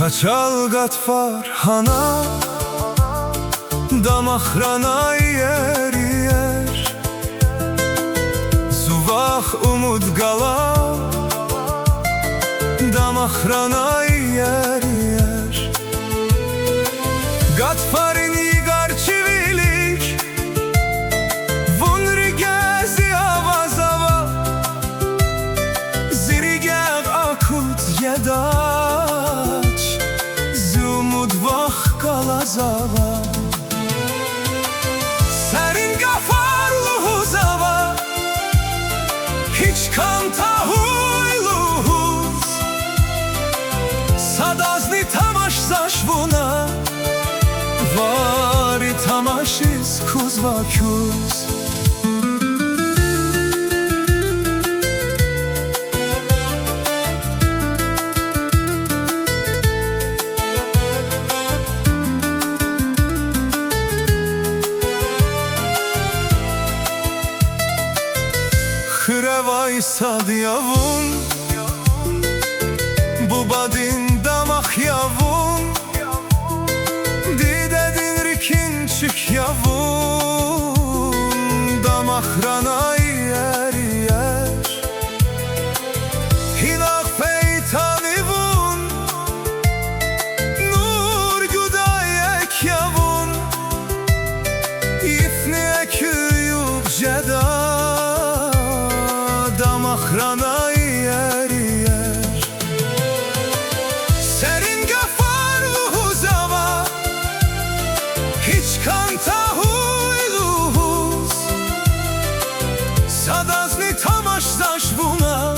Kaçal gatfar hana Damachrana yer yer Zuvah umud gala Damachrana yer yer Gatfarin yigar çivilik Vunrigezi avazava Zirigeg akut yedach Zumud vah kalazava Serin gafarluhu zava Hiç kanta huyluhuz Sadazni tamaş zaşvuna Vari tamaşiz kuzvakuz Hrevay sad yavun Bu badin damak yavun Didedin rikin çık yavun Damachrana yer yer Hinak peytanivun Nur gudayek yavun İfni küyük ceda Damachrana yer yer Serin gafarluhu zava Hiç kanta huyluhuz Sadazni tamaş zaşvuna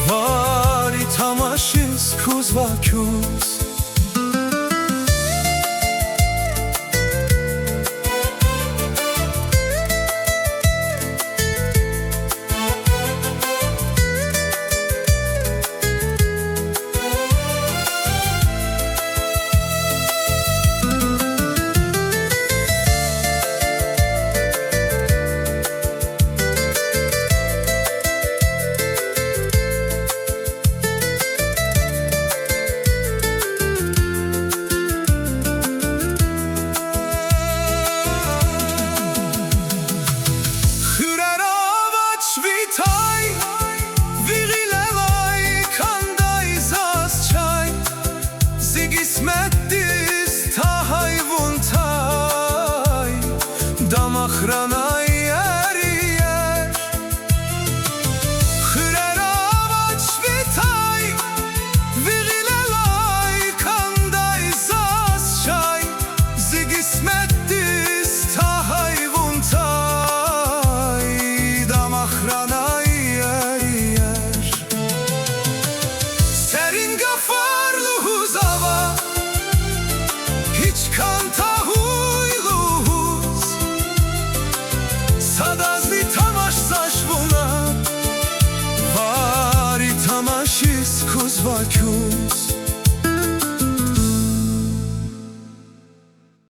Vari tamaşiz kuzvakuz